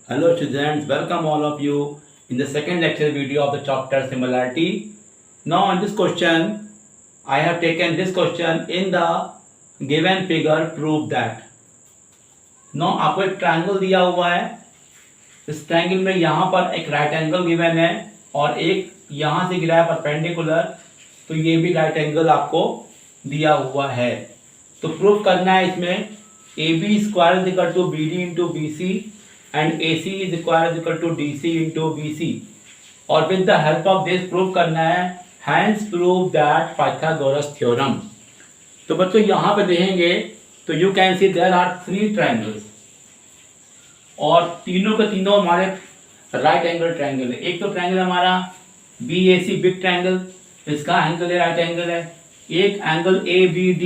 Hello students, welcome all of you in the second lecture video of the chapter similarity. Now in this question, I have taken this question in the given figure prove that. Now आपको एक triangle दिया हुआ है. इस triangle में यहाँ पर एक राइट एंगल गिवन है और एक यहाँ से गिरा है परपेंडिकुलर, तो ये भी राइट एंगल आपको दिया हुआ है. तो प्रूफ करना है इसमें AB square is equal to BD into BC and AC is equal to DC into BC और with the help of this prove करना है hence prove that Pythagoras theorem. तो बच्चों यहाँ पे देखेंगे तो you can see there are three triangles और तीनों के तीनों हमारे राइट एंगल ट्रायंगल है. एक तो ट्रायंगल हमारा BAC बिग ट्रायंगल, इसका एंगल है राइट एंगल है. एक एंगल ABD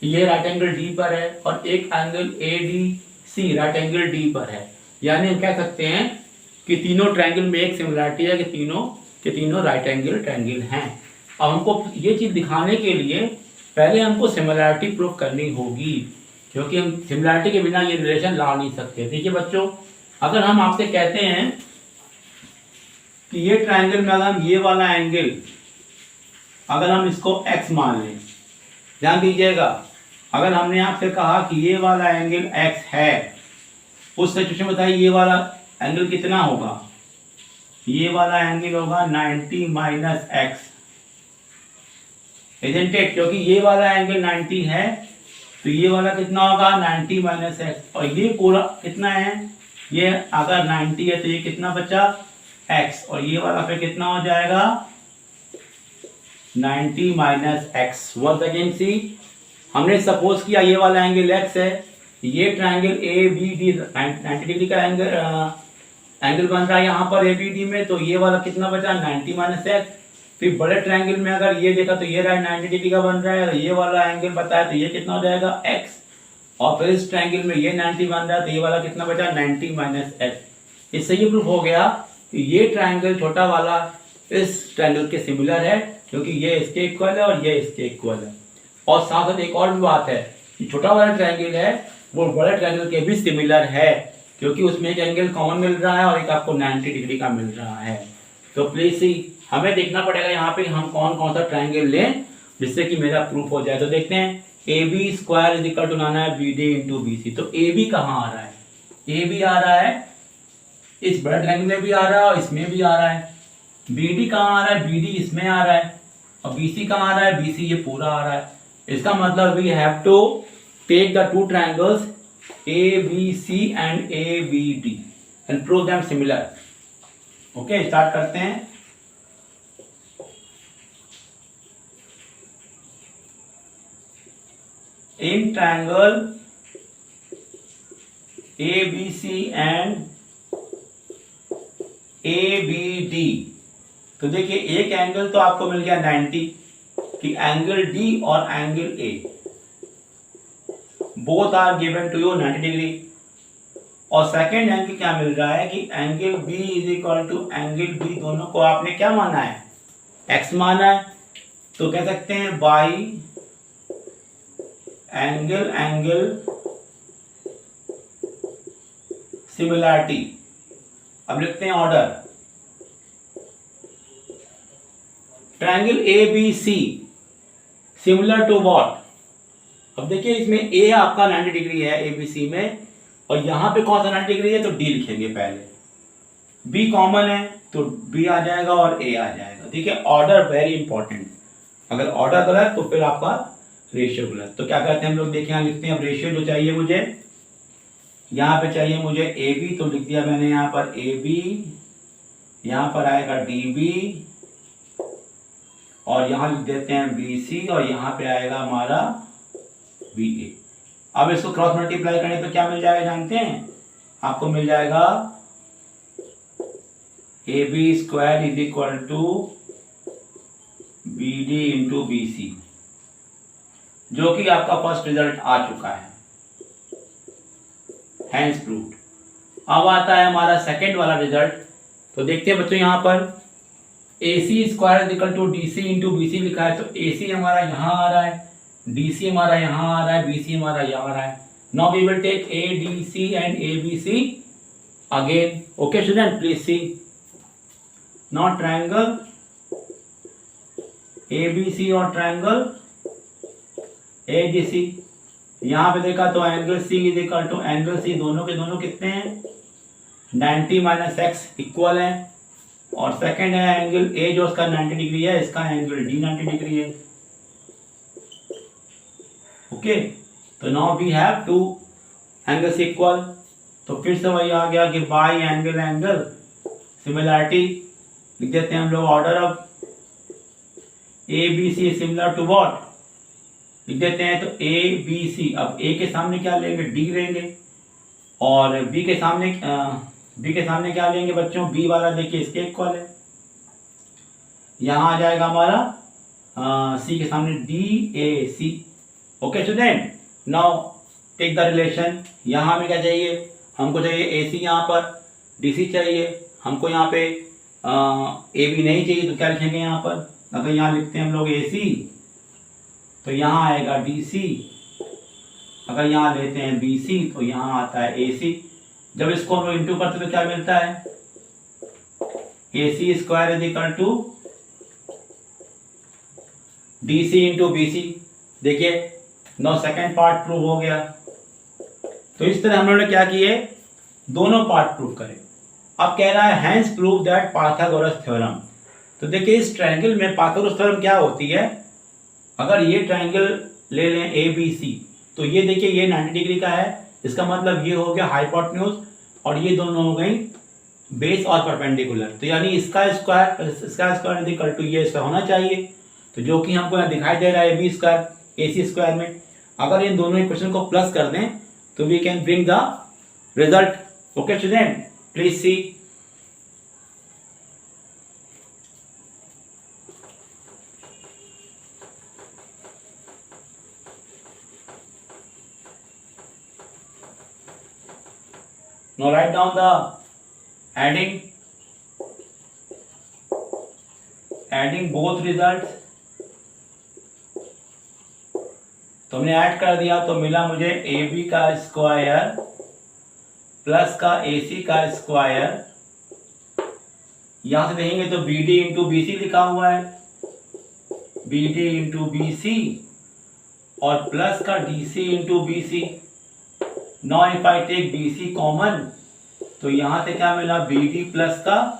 ये राइट एंगल D पर है और एक angle ADC right angle D पर है. यानी हम कह सकते हैं कि तीनों ट्रायंगल में एक सिमिलरिटी है कि तीनों के तीनों राइट एंगल ट्रायंगल हैं. अब हमको ये चीज़ दिखाने के लिए पहले हमको सिमिलरिटी प्रूफ करनी होगी, क्योंकि हम सिमिलरिटी के बिना ये रिलेशन ला नहीं सकते. ठीक है बच्चों, अगर हम आपसे कहते हैं कि ये ट्रायंगल में अगर हम ये वाला एंगल अगर हम इसको x मान लें, ध्यान दीजिएगा, अगर हमने आपसे कहा कि ये वाला एंगल x है, उस सिचुएशन में बताइए ये वाला एंगल कितना होगा. ये वाला एंगल होगा 90 माइनस एक्स, इजंट इट, क्योंकि ये वाला एंगल 90 है तो ये वाला कितना होगा 90 माइनस एक्स. और ये पूरा कितना है, ये अगर 90 है तो ये कितना बचा x और ये वाला फिर कितना हो जाएगा 90 माइनस एक्स. वंस अगेन सी, हमने सपोज किया ये वाला एंगल x है, ये ट्रायंगल ABD 90 डिग्री का एंगल बन रहा है यहाँ पर ABD में, तो ये वाला कितना बचा 90 माइनस एक्स. फिर बड़े ट्रायंगल में अगर ये देखा तो ये राइट 90 डिग्री का बन रहा है और ये वाला एंगल बताया तो ये कितना हो जाएगा x, और फिर इस ट्रायंगल में ये 90 बन रहा है तो ये वाला कितना बचा 90 माइनस एक्स. इससे ये प्रूफ हो गया कि ये ट्रायंगल छोटा वाला इस ट्रायंगल के सिमिलर है, क्योंकि ये इसके इक्वल है और ये इसके इक्वल है. और साथ साथ एक और भी बात है कि छोटा वाला ट्रायंगल है वो बड़े ट्रायंगल के भी सिमिलर है, क्योंकि उसमें एक एंगल कॉमन मिल रहा है और एक आपको 90 डिग्री का मिल रहा है. तो प्लीज सी, हमें देखना पड़ेगा यहाँ पे हम कौन कौन सा ट्रायंगल लें जिससे कि मेरा प्रूफ हो जाए. तो देखते हैं AB square is equal to लाना है BD इंटू BC. तो AB कहाँ आ रहा है, AB आ रहा है इस बड़े ट्रायंगल में भी आ रहा है और इसमें भी आ रहा है. BD कहाँ आ रहा है, BD इसमें आ रहा है और BC कहाँ आ रहा है, BC ये पूरा आ रहा है. इसका मतलब we have to take the two triangles ABC and ABD and prove them similar. Okay, start करते हैं. In triangle ABC and ABD, तो देखिए एक एंगल तो आपको मिल गया 90 कि एंगल D और angle A both are given to you 90 degree. और सेकेंड एंगल क्या मिल रहा है कि angle B is equal to angle B, दोनों को आपने क्या माना है x माना है. तो कह सकते हैं बाई एंगल सिमिलरिटी. अब लिखते हैं order. Triangle ABC similar to what. अब देखिए इसमें A आपका 90 डिग्री है ABC में और यहाँ पे कौन सा 90 डिग्री है तो D लिखेंगे पहले. B कॉमन है तो B आ जाएगा और A आ जाएगा. ठीक है, ऑर्डर वेरी इंपॉर्टेंट. अगर ऑर्डर गलत तो फिर आपका रेशियो गलत. तो क्या करते हैं हम लोग, देखिए यहाँ लिखते हैं. अब रेशियो जो चाहिए मुझे, यहाँ पे चाहिए मुझे AB, तो लिख दिया मैंने यहाँ पर AB, यहाँ पर आएगा DB और यहाँ लिख देते हैं BC और यहाँ पे आएगा हमारा BA. अब इसको क्रॉस मल्टीप्लाई करें तो क्या मिल जाएगा जानते हैं, आपको मिल जाएगा AB square is equal to BD into BC, जो कि आपका फर्स्ट रिजल्ट आ चुका है. Hence proved. अब आता है हमारा सेकंड वाला रिजल्ट. तो देखते हैं बच्चों, यहाँ पर AC square is equal to DC into BC लिखा है, तो AC हमारा यहाँ आ रहा है, DC हमारा यहाँ आ रहा है, BC हमारा यहाँ आ रहा है. Now we will take ADC and ABC again. Okay student, please see. Now triangle ABC और triangle ADC, यहाँ पे देखा तो angle C is equal to angle C, दोनों के दोनों कितने हैं 90 माइनस एक्स इक्वल है, और सेकंड है एंगल A जो उसका 90 डिग्री है, इसका एंगल D 90 डिग्री है। ओके, तो now we have two angles equal, तो फिर से वही आ गया कि बाई एंगल एंगल सिमिलैरिटी लिख देते हैं हम लोग। Order of A B C similar to what लिख देते हैं, तो ए बी सी, अब ए के सामने क्या लेंगे डी लेंगे, और बी के सामने क्या लेंगे बच्चों, बी वाला देखिए इसके इक्वल है, यहाँ आ जाएगा हमारा सी के सामने D A C. Okay student, now take the relation, यहाँ हमें क्या चाहिए, हमको चाहिए ए सी, यहाँ पर डी सी चाहिए हमको, यहाँ पे ए बी नहीं चाहिए, तो क्या लिखेंगे यहाँ पर, अगर यहाँ लिखते हैं हम लोग ए सी तो यहाँ आएगा डी सी, अगर यहाँ लेते हैं बी सी तो यहाँ आता है ए सी। जब इसको हम लोग इंटू करते तो क्या मिलता है, a c square is equal to d C into B c. देखिए नो सेकेंड पार्ट प्रूव हो गया। तो इस तरह हम लोगों ने क्या किए, दोनों पार्ट प्रूव करें। अब कह रहा है hence prove that Pythagoras theorem. तो देखिए इस ट्रायंगल में पाइथागोरस थ्योरम क्या होती है, अगर ये ट्रायंगल ले लें ए बी सी, तो ये देखिए ये 90 डिग्री का है, इसका मतलब ये हो गया हाइपोटेन्यूज, और ये दोनों हो गई बेस और परपेंडिकुलर, तो यानी इसका स्क्वायर इज इक्वल टू ये इसका होना चाहिए, तो जो कि हमको यहाँ दिखाई दे रहा है बी स्क्वायर ए सी स्क्वायर में। अगर इन दोनों इक्वेशन को प्लस कर दें तो we can bring the result. Okay student, please see. Now write down the adding both results। तो हमने ऐड कर दिया तो मिला मुझे ए बी का स्क्वायर प्लस का ए सी का स्क्वायर, यहां से देखेंगे तो B D into B C लिखा हुआ है, B D into B C, और प्लस का D C into B C. Now if I take B C common, तो यहां से क्या मिला बी डी प्लस का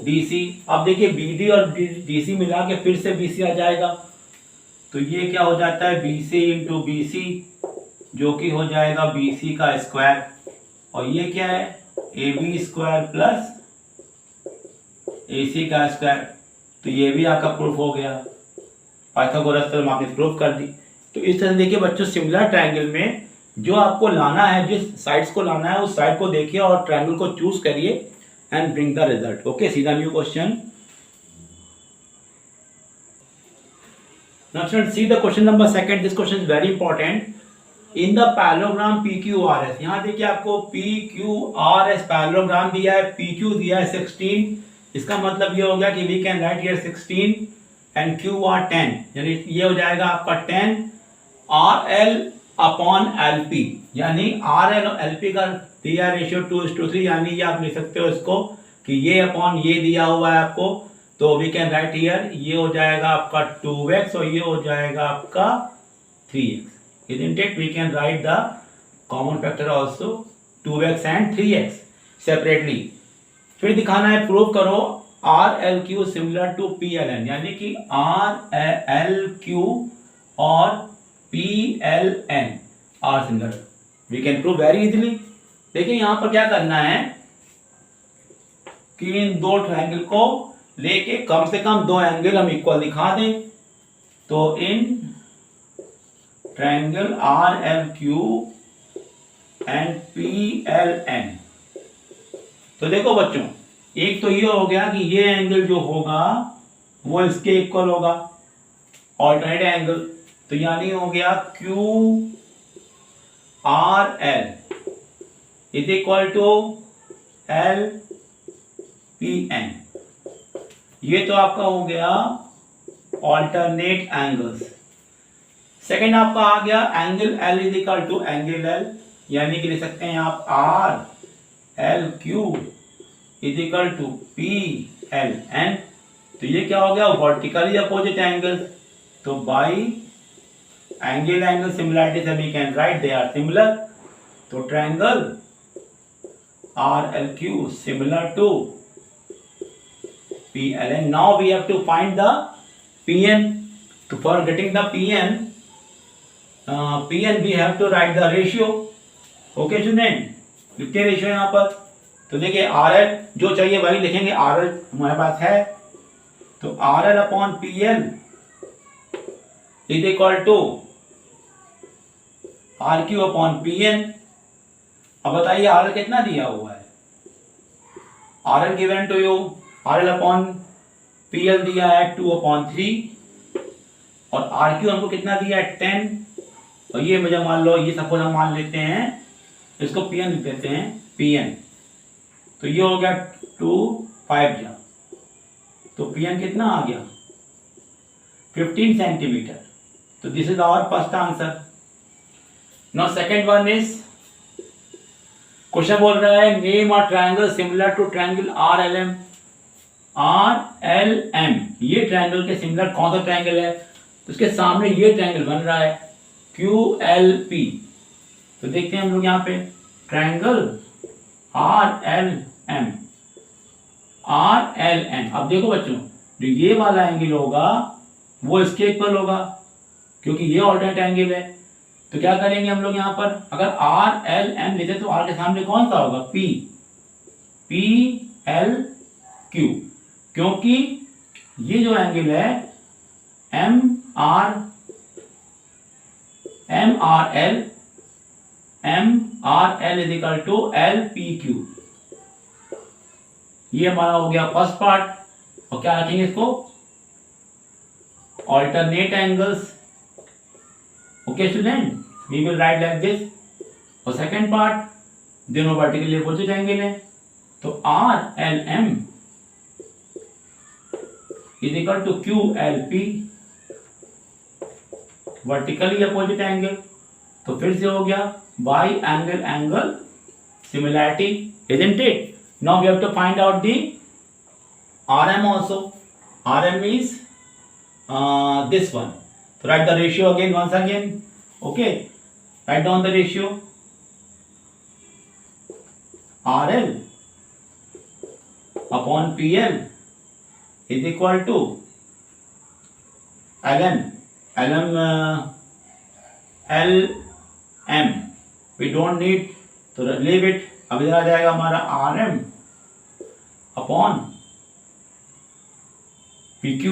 डी सी। अब देखिए बी डी और डी सी मिला के फिर से बी सी आ जाएगा, तो ये क्या हो जाता है B C into B C, जो कि हो जाएगा बी सी का स्क्वायर, और ये क्या है A B square plus A C का स्क्वायर। तो ये भी आपका प्रूफ हो गया, पाइथागोरस थ्योरम आपने प्रूफ कर दी। तो इस तरह देखिए बच्चों सिमिलर ट्रायंगल में जो आपको लाना है, जिस साइड्स को लाना है उस साइड को देखिए और ट्रायंगल को चूज करिए and bring the result. Okay, see the new question. Now students, see the question number second. This question is very important. In the parallelogram PQRS, यहाँ देखिए आपको PQRS पैरेललोग्राम दिया है, PQ दिया है 16, इसका मतलब ये हो गया कि we can write here 16 and QR 10, यानी ये हो जाएगा आपका 10 RL अपॉन LP, यानी RL और LP का दिया रेशियो 2:3, यानी ये आप लिख सकते हो इसको कि ये अपॉन ये दिया हुआ है आपको, तो वी कैन राइट हियर ये हो जाएगा आपका 2x और ये हो जाएगा आपका 3x। Isn't it, we can write the common factor also 2x and 3x separately. फिर दिखाना है प्रूव करो RLQ सिमिलर टू PLN, यानी कि RLQ और PLN are similar, we can prove very easily. देखिए यहां पर क्या करना है कि इन दो ट्रायंगल को लेके कम से कम दो एंगल हम इक्वल दिखा दें। तो in triangle RLQ and PLN, तो देखो बच्चों एक तो ये हो गया कि ये एंगल जो होगा वो इसके इक्वल होगा, ऑल्टरनेट एंगल, तो यानी हो गया QRL is equal to LPN। ये तो आपका हो गया ऑल्टरनेट एंगल्स। सेकंड आपका आ गया angle L is equal to angle L, यानी कि लिख सकते हैं आप R L Q is equal to P L N. तो ये क्या हो गया, वर्टिकली अपोजिट एंगल। तो बाई एंगल सिमिलरिटी से we can write they are similar. तो triangle R L Q similar to P L N. Now we have to find the P N. तो for getting the P N we have to write the ratio. Okay student, लिखते ratio यहाँ पर। तो देखिए R L जो चाहिए वही लिखेंगे, आर एल हमारे पास है। तो R L upon P L is equal to R Q upon P N. अब बताइए आर एल कितना दिया हुआ है। R L given to you, R L upon P L दिया है 2/3 और आर क्यू हमको कितना दिया है 10। और ये मुझे मान लो, ये सपोज हम मान लेते हैं, इसको पी एन लिख देते हैं पी एन। तो ये हो गया 2 5 जा। तो पी एन कितना आ गया 15 सेंटीमीटर। तो this is our first answer. Now second one is, question बोल रहा है name a triangle similar to triangle R L M. R L M, ये ट्रायंगल के सिमिलर कौन सा ट्रायंगल है। तो उसके सामने ये ट्रायंगल बन रहा है क्यू एल पी। तो देखते हैं हम लोग यहाँ पे triangle R L M, R L M. अब देखो बच्चों, जो ये वाला एंगल होगा वो इसके इक्वल होगा क्योंकि ये ऑल्टरनेट एंगल है। तो क्या करेंगे हम लोग यहाँ पर, अगर आर एल एम लिखे तो आर के सामने कौन सा होगा पी, पी एल क्यू। क्योंकि ये जो एंगल है M R L is equal to L P Q. ये हमारा हो गया फर्स्ट पार्ट। और क्या रखेंगे इसको, alternate angles. Okay student, we will write like this. और सेकेंड पार्ट, दोनों वर्टिकली अपोजिट एंगल है। तो R L M is equal to Q L P, vertically opposite angle. तो फिर से हो गया by angle similarity, isn't it? Now we have to find out the RM also. RM is this one. So write the ratio again, once again. Okay, write down the ratio. RL upon PL is equal to LM. We don't need, तो leave it. अब इधर आ जाएगा हमारा RM upon PQ,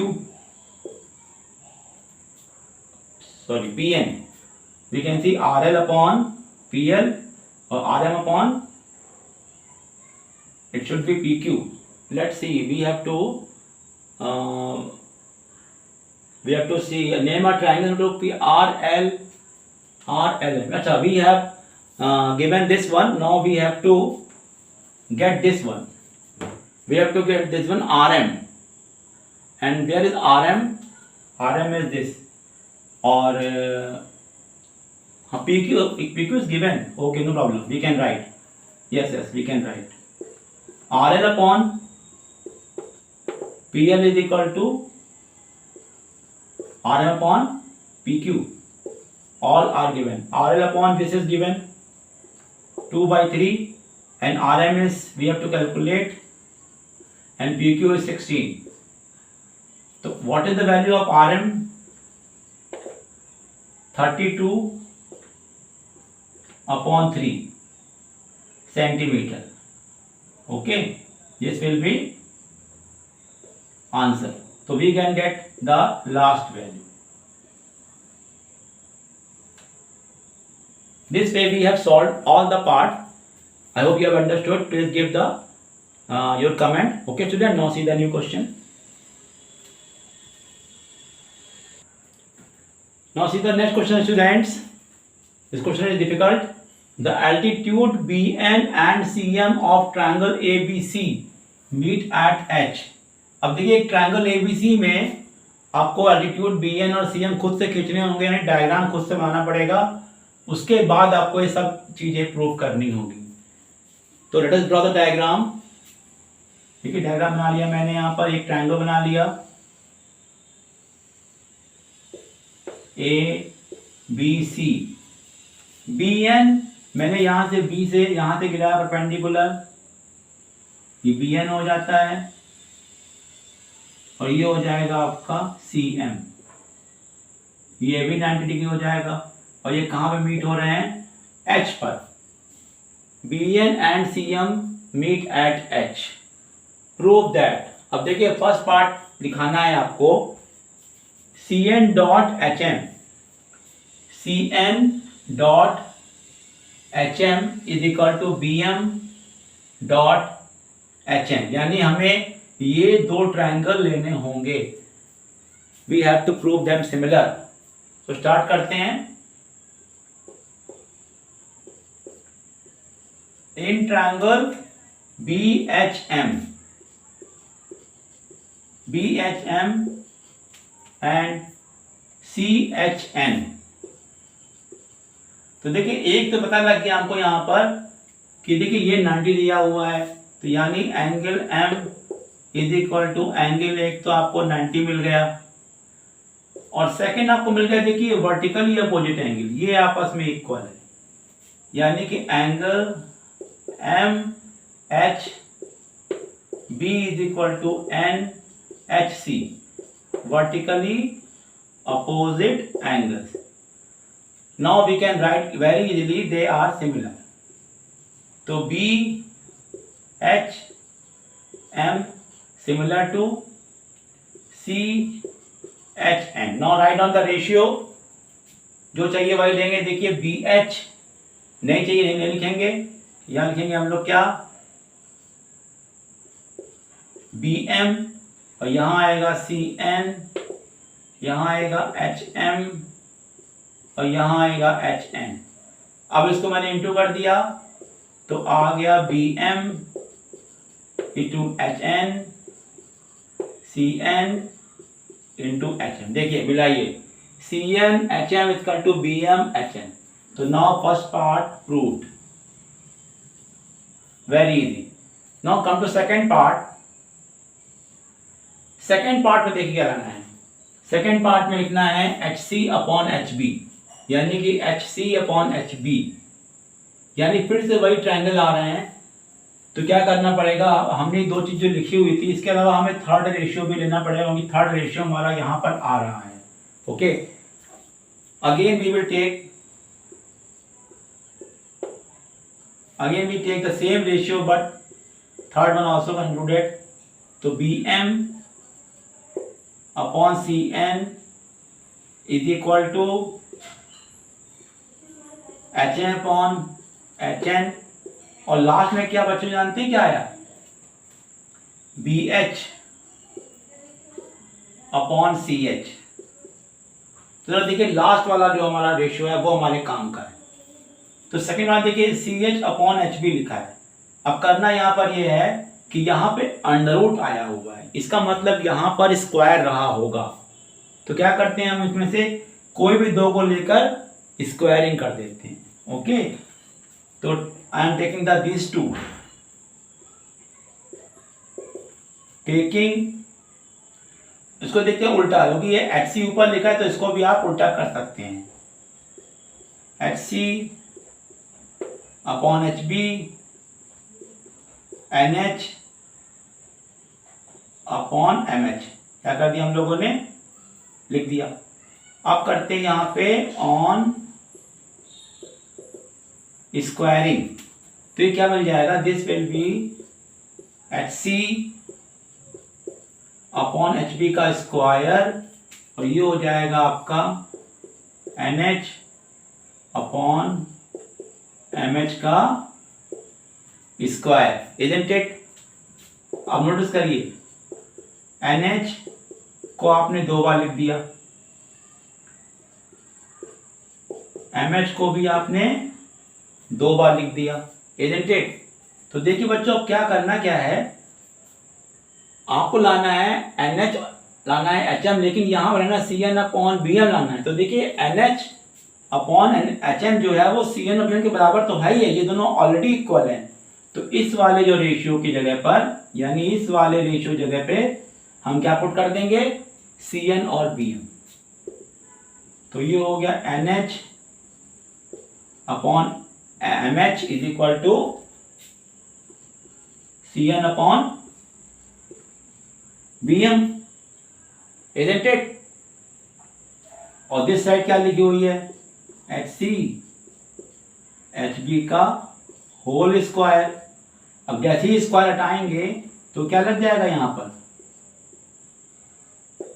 sorry PN. We can see RL upon PL और RM upon, it should be PQ. Let's see, we have to see, name a triangle to be RL. अच्छा, we have given this one. Now we have to get this one. We have to get this one RM. And where is RM? RM is this. Or PQ is given. Okay, no problem. We can write. Yes, we can write. RL upon PL is equal to RM upon PQ. All are given. RL upon this is given 2/3 and RM is we have to calculate and PQ is 16. So what is the value of RM? 32/3 centimeter. Okay, this will be answer. So we can get the last value. This way we have solved all the part. I hope you have understood. Please give the your comment. Okay student, now see the new question. Now see the next question students. This question is difficult. The altitude BN and CM of triangle ABC meet at H. अब देखिए एक triangle ABC में आपको altitude BN और CM खुद से खींचने होंगे, यानी डायग्राम खुद से बनाना पड़ेगा। उसके बाद आपको ये सब चीजें प्रूव करनी होगी। तो let us draw the diagram. देखिए डायग्राम बना लिया मैंने, यहाँ पर एक ट्रायंगल बना लिया A B C, B N मैंने यहाँ से बी से यहाँ से गिराया परपेंडिकुलर, ये बी एन हो जाता है और ये हो जाएगा आपका सी एम, ये भी 90 डिग्री हो जाएगा। और ये कहाँ पे मीट हो रहे हैं? एच पर। B N and C M meet at H. Prove that. अब देखिए फर्स्ट पार्ट दिखाना है आपको, C N dot H M, C N dot H M is equal to B M dot H M, यानी हमें ये दो ट्रायंगल लेने होंगे। We have to prove them similar. तो स्टार्ट करते हैं। In triangle B H M and C H N, तो देखिए एक तो पता लग गया हमको यहां पर कि देखिए ये 90 दिया हुआ है, तो यानी angle M is equal to angle एक तो आपको 90 मिल गया, और सेकंड आपको मिल गया देखिए वर्टिकली अपोजिट एंगल, ये आपस में इक्वल है, यानी कि angle M H B is equal to N H C, vertically opposite angles. Now we can write very easily they are similar. So B H M similar to C H N. Now write down the ratio. जो चाहिए वही लेंगे। देखिए B H नहीं चाहिए, नहीं लिखेंगे, यहाँ लिखेंगे हम लोग क्या B M, और यहाँ आएगा C N, यहाँ आएगा H M और यहाँ आएगा एच एन। अब इसको मैंने इंटू कर दिया तो आ गया B M into H N C N into H M. देखिए मिलाइए, C N H M equal to B M H N. तो now first part proved, very easy. Now come to second part. Second part में देखिए क्या करना है। Second part में लिखना है H C upon H B, यानी कि H C upon H B, यानी फिर से वही ट्रायंगल आ रहे हैं। तो क्या करना पड़ेगा, हमने दो चीज जो लिखी हुई थी इसके अलावा हमें थर्ड रेशियो भी लेना पड़ेगा, क्योंकि थर्ड रेशियो हमारा यहाँ पर आ रहा है। Okay, again we take the same ratio but third one also concluded. तो B M upon C N is equal to H N upon H N, और लास्ट में क्या बच्चों जानते हैं क्या आया, B H upon C H. तो देखिए लास्ट वाला जो हमारा रेशियो है वो हमारे काम का है। तो सेकेंड वाला देखिए C H upon H B लिखा है। अब करना यहाँ पर ये है कि यहाँ पे अंडर रूट आया हुआ है, इसका मतलब यहाँ पर स्क्वायर रहा होगा। तो क्या करते हैं हम इसमें से कोई भी दो को लेकर स्क्वायरिंग कर देते हैं। ओके, तो I am taking this to, taking, इसको देखते हैं उल्टा, क्योंकि ये एच सी ऊपर लिखा है तो इसको भी आप उल्टा कर सकते हैं। H C upon H B N H upon M H, क्या कर दिया हम लोगों ने, लिख दिया। अब करते हैं यहां पे ऑन स्क्वायरिंग, तो ये क्या मिल जाएगा, this will be H C upon H B का स्क्वायर, और ये हो जाएगा आपका N H upon M H का स्क्वायर, इजंट इट। अब नोटिस करिए एन एच को आपने दो बार लिख दिया, एम एच को भी आपने दो बार लिख दिया, इजंट इट। तो देखिए बच्चों क्या करना क्या है, आपको लाना है एन एच, लाना है एच एम, लेकिन यहां पर ना C N upon B M लाना है। तो देखिए N H upon H M जो है वो सी एन अपॉन के बराबर तो है ही है, ये दोनों ऑलरेडी इक्वल हैं। तो इस वाले जो रेशियो की जगह पर, यानी इस वाले रेशियो जगह पे हम क्या पुट कर देंगे, Cn और Bm। तो ये हो गया NH upon MH is equal to Cn upon Bm, isn't it. और दिस साइड क्या लिखी हुई है, HC HB का होल स्क्वायर। अब जैसे ही स्क्वायर हटाएंगे तो क्या लग जाएगा यहां पर,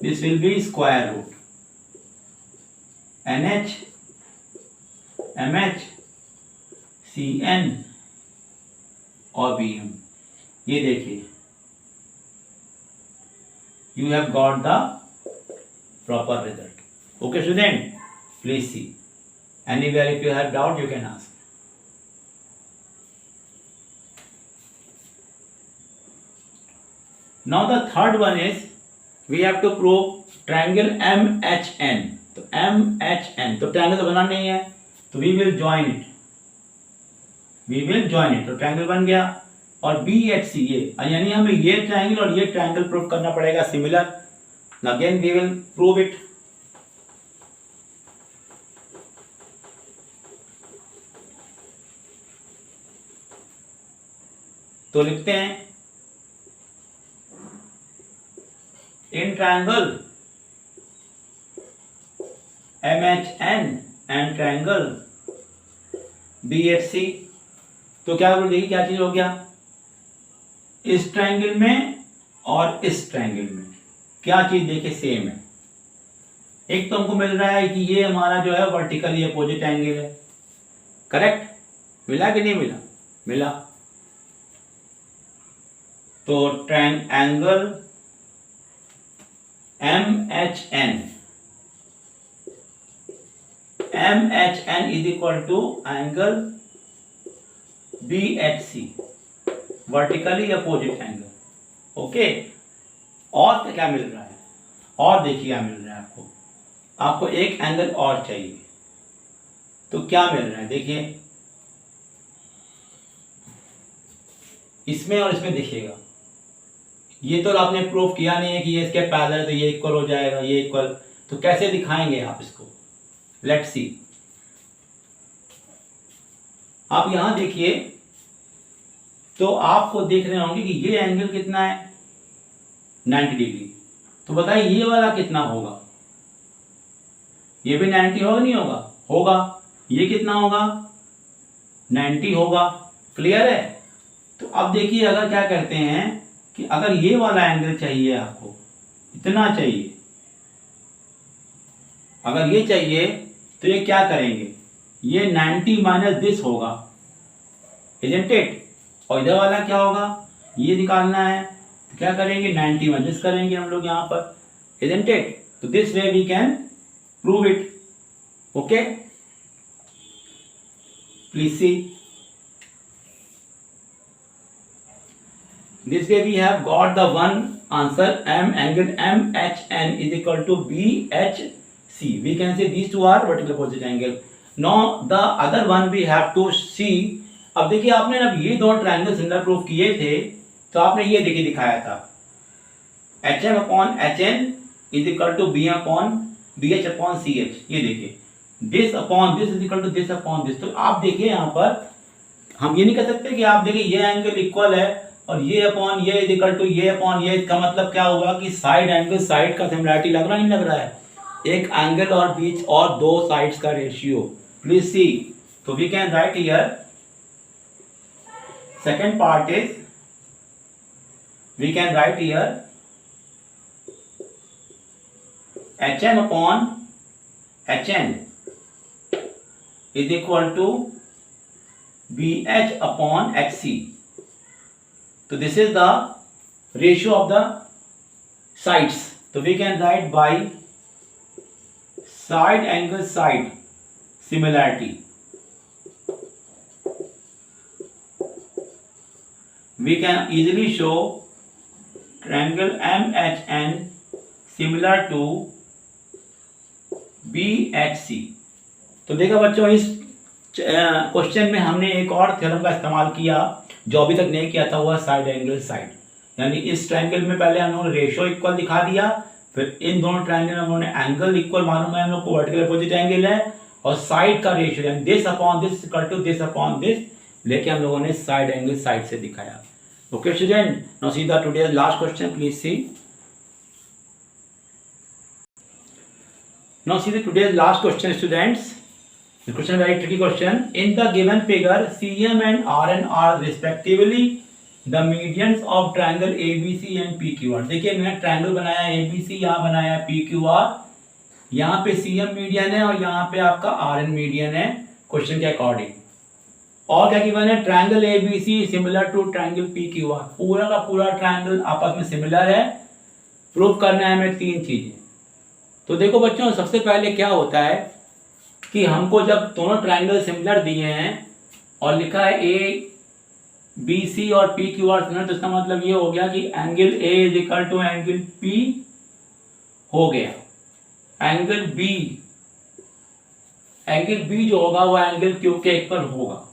this will be square root NH MH Cn और Bm। ये देखिए, you have got the proper result. Okay student, please see. Anywhere if you have doubt you can ask. Now the third one is we have to prove triangle MHN. तो MHN, तो triangle तो बनाना नहीं है, तो we will join it. तो triangle बन गया। और BHC ये, यानी हमें ये ट्रायंगल और ये ट्रायंगल प्रूव करना पड़ेगा similar. Again we will prove it. तो लिखते हैं in triangle MHN and triangle BHC। तो क्या बोल देखिए क्या चीज हो गया, इस ट्रायंगल में और इस ट्रायंगल में क्या चीज देखिए सेम है। एक तो हमको मिल रहा है कि ये हमारा जो है वर्टिकली अपोजिट एंगल है, करेक्ट, मिला कि नहीं मिला, मिला। तो angle MHN is equal to angle BHC, vertically opposite angle. Okay, और क्या मिल रहा है, और देखिए क्या मिल रहा है आपको, आपको एक एंगल और चाहिए। तो क्या मिल रहा है देखिए, इसमें और इसमें देखिएगा, ये तो आपने प्रूफ किया नहीं है कि ये इसके पैरेलल है तो ये इक्वल हो जाएगा, ये इक्वल। तो कैसे दिखाएंगे आप इसको, लेट्स सी। आप यहां देखिए तो आपको देख रहे होंगे कि ये एंगल कितना है 90 डिग्री। तो बताइए ये वाला कितना होगा, ये भी 90 होगा नहीं होगा, होगा। ये कितना होगा 90 होगा, क्लियर है। तो अब देखिए अगर क्या करते हैं कि अगर ये वाला एंगल चाहिए आपको, इतना चाहिए, अगर ये चाहिए तो ये क्या करेंगे, ये 90 माइनस दिस होगा, इजंट इट। और इधर वाला क्या होगा, ये निकालना है, तो क्या करेंगे 90 माइनस करेंगे हम लोग यहाँ पर, इजंट इट। तो this way we can prove it. Okay, please see, this way we have got the one answer, angle MHN is equal to BHC. We can say these two are vertical opposite angle. Now the other one we have to see. अब देखिए आपने जब ये दो triangle similar proof किए थे तो आपने ये देखिए दिखाया था HM upon HN is equal to BM upon BH upon CH। ये देखिए this upon this is equal to this upon this. तो आप देखिए यहाँ पर हम ये नहीं कह सकते कि आप देखिए ये एंगल इक्वल है और ये अपॉन ये इज इक्वल टू ये अपॉन ये। इसका मतलब क्या हुआ कि साइड एंगल साइड का सिमिलरिटी लग रहा नहीं लग रहा है, एक एंगल और बीच और दो साइड्स का रेशियो। प्लीज सी, तो we can write here second part is we can write here HM upon HN is equal to BH upon HC. So this is the ratio of the sides. So we can write by side angle side similarity. We can easily show triangle MHN similar to BHC. तो देखा बच्चों, इस question में हमने एक और theorem का इस्तेमाल किया जो अभी तक नहीं किया था, वो साइड एंगल साइड। यानी इस ट्रायंगल में पहले हम लोगों ने रेशियो इक्वल दिखा दिया, फिर इन दोनों ट्रायंगल में हम लोगों ने एंगल इक्वल मालूम है हम लोग को, वर्टिकल अपोजिट एंगल है, और साइड का रेशियो यानी this upon this equal to this upon this लेके हम लोगों ने साइड एंगल साइड से दिखाया। Okay student, now see the today's last question, please see. Now see the today's last question, students. The question is very tricky question. In the given figure, CM and RN are respectively the medians of triangle ABC and PQR. देखिए मैंने triangle बनाया ABC, यहाँ बनाया PQR, यहाँ पे CM median है और यहाँ पे आपका RN मीडियन है क्वेश्चन के अकॉर्डिंग। और क्या गिवन है, triangle ABC similar to triangle PQR, पूरा का पूरा ट्रायंगल आपस में सिमिलर है। प्रूव करना है हमें 3 चीजें। तो देखो बच्चों, सबसे पहले क्या होता है कि हमको जब दोनों ट्रायंगल सिमिलर दिए हैं और लिखा है ए बी सी और पी क्यू आर सिमिलर, तो इसका मतलब ये हो गया कि angle A is equal to angle P हो गया, एंगल बी जो होगा वो एंगल क्यू के इक्वल होगा,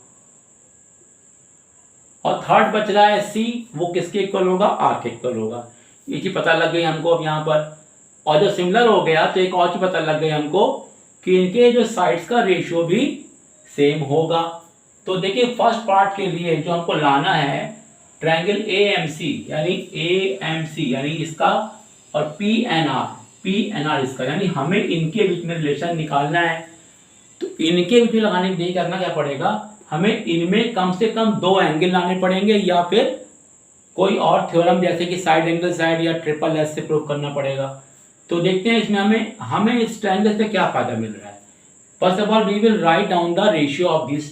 और थर्ड बच रहा है सी, वो किसके इक्वल होगा, आर के इक्वल होगा। ये चीज पता लग गई हमको अब यहाँ पर। और जो सिमिलर हो गया तो एक और चीज पता लग गई हमको कि इनके जो साइड्स का रेशियो भी सेम होगा। तो देखिए फर्स्ट पार्ट के लिए जो हमको लाना है ट्रायंगल AMC यानी इसका, और PNR इसका, यानी हमें इनके बीच में रिलेशन निकालना है। तो इनके बीच में लगाने के लिए करना क्या पड़ेगा, हमें इनमें कम से कम 2 एंगल लाने पड़ेंगे या फिर कोई और थ्योरम जैसे कि साइड एंगल साइड या ट्रिपल एस से प्रूव करना पड़ेगा। तो देखते हैं इसमें हमें इस ट्रायंगल से क्या फायदा मिल रहा है। First of all we will write down the ratio of this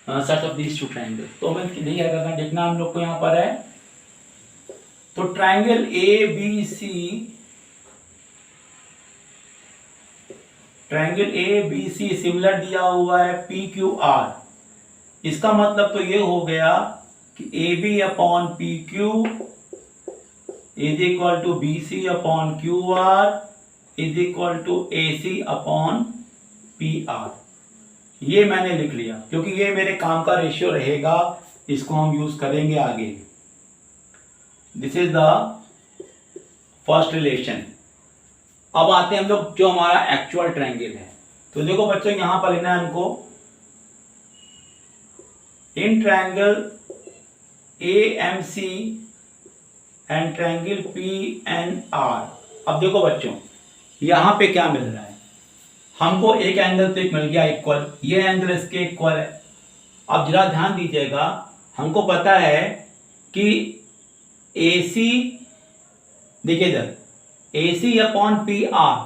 set of this 2 triangle. तो मैं नहीं करना, देखना हम लोग को यहाँ पर है। तो ट्रायंगल ABC सिमिलर दिया हुआ है PQR। इसका मतलब तो ये हो गया कि AB upon PQ is equal to BC upon QR is equal to AC upon PR। ये मैंने लिख लिया क्योंकि ये मेरे काम का रेशियो रहेगा, इसको हम यूज करेंगे आगे। This is the first relation. अब आते हैं हम लोग जो हमारा एक्चुअल ट्रायंगल है। तो देखो बच्चों, यहां पर लेना है हमको in triangle AMC and triangle PNR। अब देखो बच्चों, यहां पे क्या मिल रहा है, हमको एक एंगल तो एक मिल गया इक्वल, ये एंगल इसके इक्वल है। अब जरा ध्यान दीजिएगा, हमको पता है कि AC, देखिए इधर AC upon PR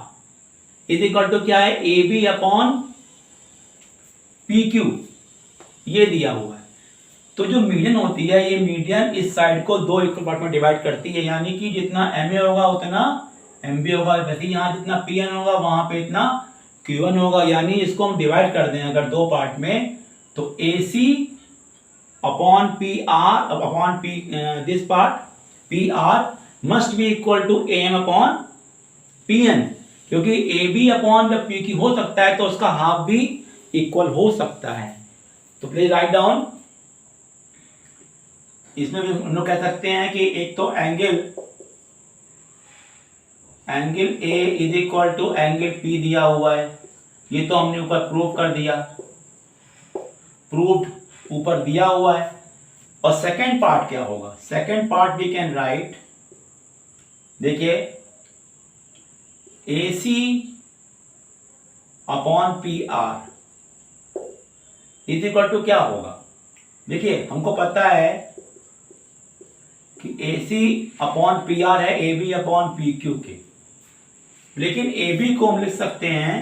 is equal to क्या है, AB अपॉन PQ, ये दिया हुआ है। तो जो मीडियन होती है, ये मीडियन इस साइड को 2 इक्वल पार्ट में डिवाइड करती है, यानी कि जितना MA होगा उतना MB होगा, वैसे यहाँ जितना PN होगा वहां पे इतना Q1 होगा। यानी इसको हम डिवाइड कर दें अगर 2 पार्ट में, तो AC upon PR upon this part PR must be equal to AM upon PN, क्योंकि AB अपॉन जब PQ हो सकता है तो उसका हाफ भी इक्वल हो सकता है। तो प्लीज राइट डाउन। इसमें भी हम लोग कह सकते हैं कि एक तो angle A is equal to angle P दिया हुआ है, ये तो हमने ऊपर प्रूव कर दिया, प्रूव्ड ऊपर दिया हुआ है। और सेकंड पार्ट क्या होगा, second part we can write, देखिए AC upon PR is equal to क्या होगा। देखिए हमको पता है कि AC अपॉन PR है AB अपॉन PQ के, लेकिन AB को हम लिख सकते हैं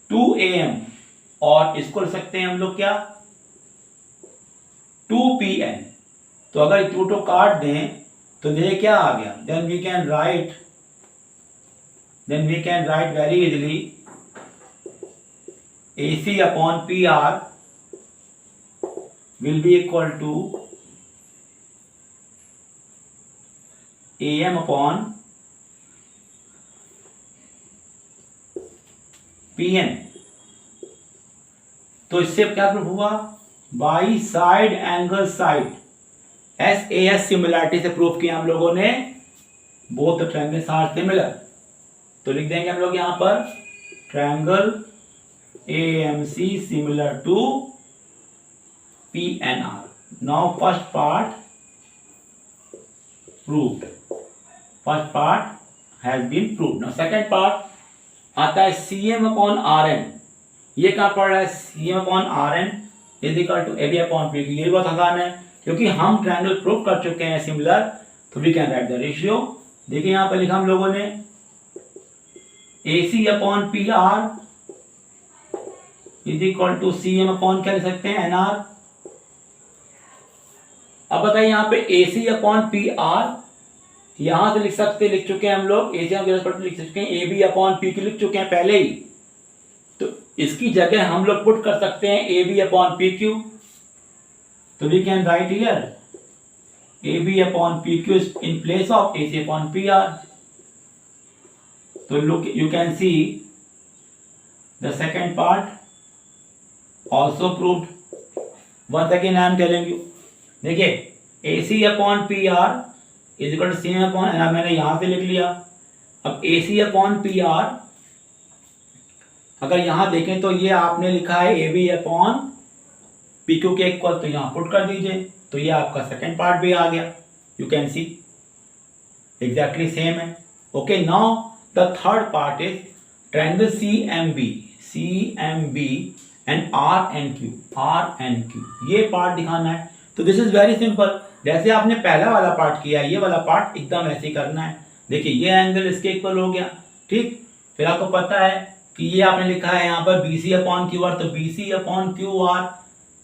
2AM और इसको लिख सकते हैं हम लोग क्या, 2PN। तो अगर 2 काट दें तो ये क्या आ गया, then we can write very easily AC upon PR will be equal to AM upon PN। तो इससे क्या प्रूफ हुआ, by side angle side, SAS similarity से प्रूफ किया हम लोगों ने, बोथ ट्रायंगल्स आर सिमिलर। तो लिख देंगे हम लोग यहां पर triangle AMC similar to PNR। Now first part proved, first part has been proved. Now second part आता है CM/RN। ये कहां पड़ रहा है, CM/RN is equal to AB upon PQ। ये बहुत आसान है क्योंकि हम ट्रायंगल प्रूव कर चुके हैं सिमिलर, तो we can write the ratio. देखिए यहां पर लिखा हम लोगों ने AC/PR is equal to CM upon क्या लिख सकते हैं, NR। अब बताइए यहां पे AC/PR यहां से लिख चुके हैं हम लोग, AC लिख चुके हैं, AB/PQ लिख चुके हैं पहले ही, तो इसकी जगह हम लोग पुट कर सकते हैं AB/PQ। तो we can write here AB/PQ in place of AC/PR। तो look, you can see the second part also proved. Once again I am telling you, देखिए AC/PR is equal to CM/NR मैंने यहां से लिख लिया। अब AC/PR अगर यहां देखें तो ये आपने लिखा है AB/PQ के इक्वल, तो यहां पुट कर दीजिए, तो ये आपका सेकेंड पार्ट भी आ गया। You can see exactly same है। Okay, now the third part is triangle CMB and RNQ। ये पार्ट दिखाना है। तो दिस इज वेरी सिंपल, जैसे आपने पहला वाला पार्ट किया, ये वाला पार्ट एकदम ऐसे ही करना है। देखिए ये एंगल इसके इक्वल हो गया, ठीक। फिर आपको पता है कि ये आपने लिखा है यहाँ पर BC/QR, तो BC/QR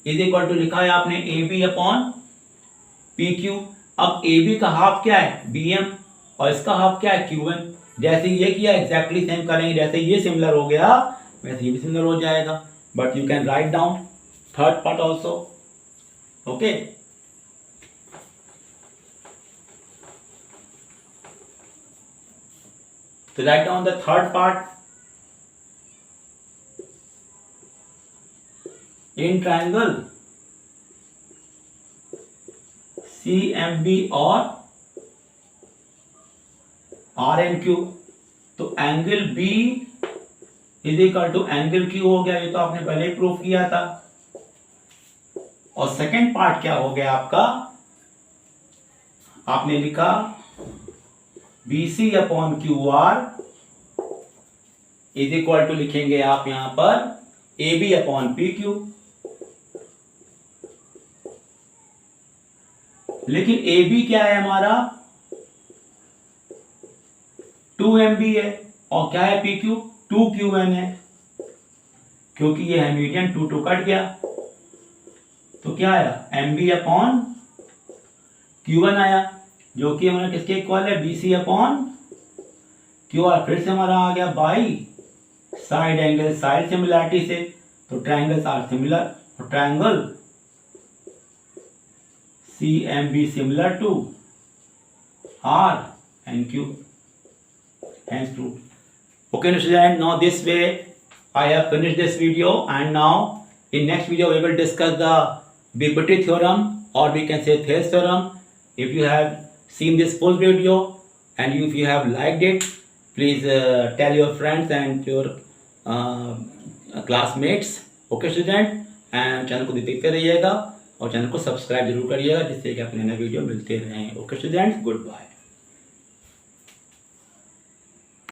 इज इक्वल टू लिखा है आपने AB/PQ। अब AB का हाफ क्या है, BM, और इसका हाफ क्या है, QM। जैसे ये किया एग्जैक्टली सेम करेंगे, जैसे ये सिमिलर हो गया वैसे ये भी सिमिलर हो जाएगा। But you can write down third part also. Okay, तो write down the third part in triangle CMB और RNQ। तो angle B is equal to angle Q हो गया, ये तो आपने पहले ही प्रूफ किया था। और सेकेंड पार्ट क्या हो गया आपका, आपने लिखा BC/QR इज इक्वल टू लिखेंगे आप यहां पर AB/PQ। लेकिन AB क्या है हमारा, 2MB है, और क्या है PQ, 2QN है। क्योंकि ये है मीडियन, 2 कट गया, तो क्या आया, MB/Q1 आया, जो कि हमारा किसके इक्वल है, BC/QR। फिर से हमारा आ गया by side angle side similarity से, तो ट्रायंगल्स आर सिमिलर, और triangle CMB similar to RNQ, hence proved. Okay, students, now this way I have finished this video, and now in next video we will discuss the Bibuty theorem, or we can say Thales theorem. If you have seen this full video and if you have liked it, please tell your friends and your classmates. Okay, students, and channel को देखते रहिएगा और channel को subscribe जरूर करिएगा, जिससे कि अपने नए वीडियो मिलते रहें। Okay students, good bye.